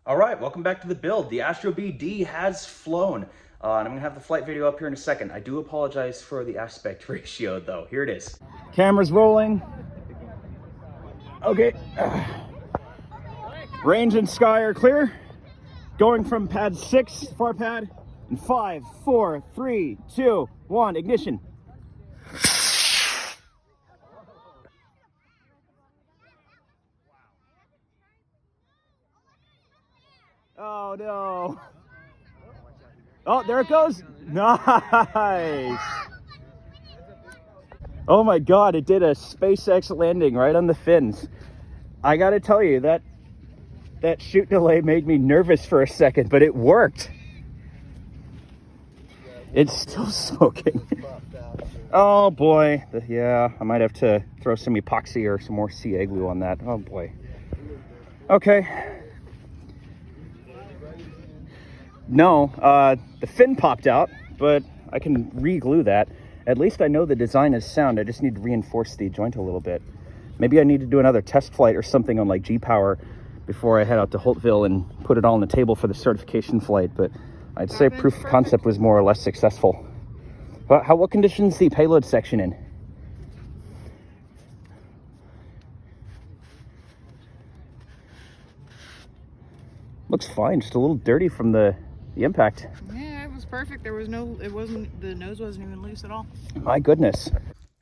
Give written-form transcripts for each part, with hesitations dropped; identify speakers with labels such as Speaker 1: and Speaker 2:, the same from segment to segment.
Speaker 1: All right, welcome back to the build. The Astrobee D has flown, and I'm gonna have the flight video up here in a second. I do apologize for the aspect ratio though. Here it is. Camera's rolling. Okay. Range and sky are clear. Going from pad 6, far pad, in 5, 4, 3, 2, 1, ignition. Oh no. Oh, there it goes. Nice. Oh my God, it did a SpaceX landing right on the fins. I gotta tell you, that shoot delay made me nervous for a second, but it worked. It's still smoking. Oh boy. Yeah, I might have to throw some epoxy or some more CA glue on that. Oh boy. Okay. No, the fin popped out, but I can re-glue that. At least I know the design is sound. I just need to reinforce the joint a little bit. Maybe I need to do another test flight or something on like G-Power before I head out to Holtville and put it all on the table for the certification flight. But I'd say proof of concept was more or less successful. But what conditions the payload section in? Looks fine, just a little dirty from the impact.
Speaker 2: Yeah, it was perfect. There was no, the nose wasn't even loose at all.
Speaker 1: My goodness.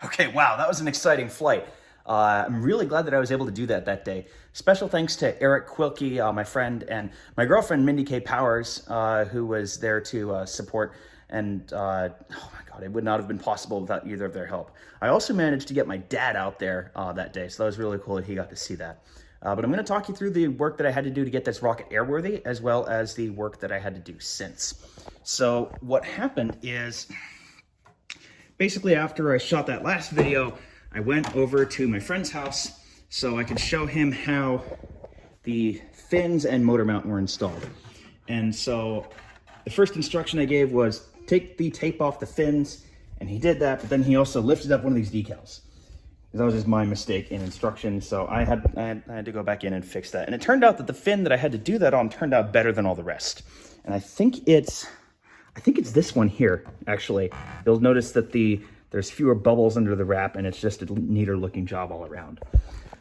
Speaker 1: Okay, wow, that was an exciting flight. I'm really glad that I was able to do that day. Special thanks to Eric Quilke, my friend, and my girlfriend, Mindy K. Powers, who was there to support. And oh my God, it would not have been possible without either of their help. I also managed to get my dad out there that day, so that was really cool that he got to see that. But I'm going to talk you through the work that I had to do to get this rocket airworthy, as well as the work that I had to do since. So what happened is, basically after I shot that last video, I went over to my friend's house so I could show him how the fins and motor mount were installed. And so the first instruction I gave was take the tape off the fins, and he did that, but then he also lifted up one of these decals. That was just my mistake in instructions, so I had to go back in and fix that. And it turned out that the fin that I had to do that on turned out better than all the rest. And I think it's this one here, actually. You'll notice that there's fewer bubbles under the wrap, and it's just a neater looking job all around.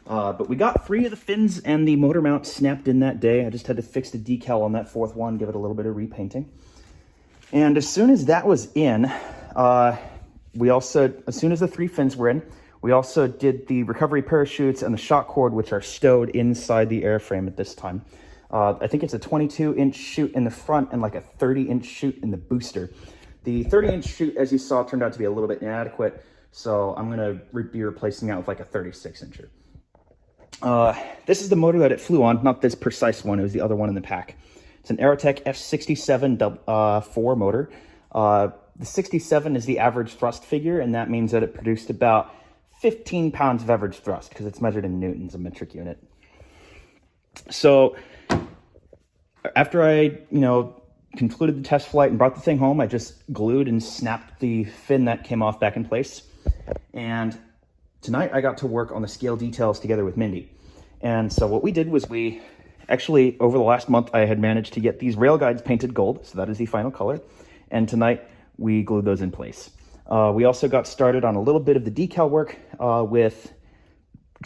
Speaker 1: But we got 3 of the fins and the motor mount snapped in that day. I just had to fix the decal on that 4th one, give it a little bit of repainting. And as soon as that was in, as soon as the 3 fins were in, we also did the recovery parachutes and the shock cord, which are stowed inside the airframe at this time. I think it's a 22-inch chute in the front and like a 30-inch chute in the booster. The 30-inch chute, as you saw, turned out to be a little bit inadequate, so I'm going to be replacing that with like a 36-incher. This is the motor that it flew on, not this precise one. It was the other one in the pack. It's an AeroTech F67-4 motor. The 67 is the average thrust figure, and that means that it produced about 15 pounds of average thrust because it's measured in newtons, a metric unit. So after I, concluded the test flight and brought the thing home, I just glued and snapped the fin that came off back in place. And tonight I got to work on the scale details together with Mindy. And so what we did was actually, over the last month, I had managed to get these rail guides painted gold. So that is the final color. And tonight we glued those in place. We also got started on a little bit of the decal work with,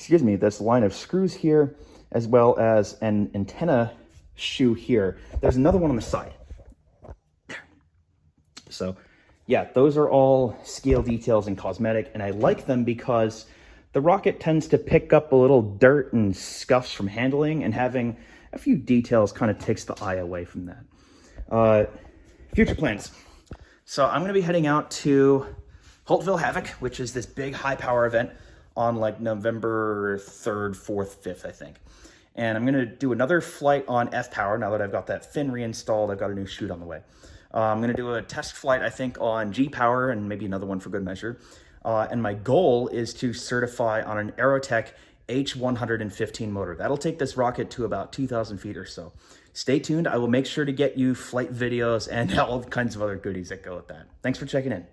Speaker 1: this line of screws here, as well as an antenna shoe here. There's another one on the side. So yeah, those are all scale details and cosmetic, and I like them because the rocket tends to pick up a little dirt and scuffs from handling, and having a few details kind of takes the eye away from that. Future plans. So I'm going to be heading out to Holtville Havoc, which is this big high power event on like November 3rd, 4th, 5th, I think. And I'm going to do another flight on F-Power now that I've got that fin reinstalled. I've got a new chute on the way. I'm going to do a test flight, I think, on G-Power and maybe another one for good measure. And my goal is to certify on an AeroTech H115 motor. That'll take this rocket to about 2,000 feet or so. Stay tuned. I will make sure to get you flight videos and all kinds of other goodies that go with that. Thanks for checking in.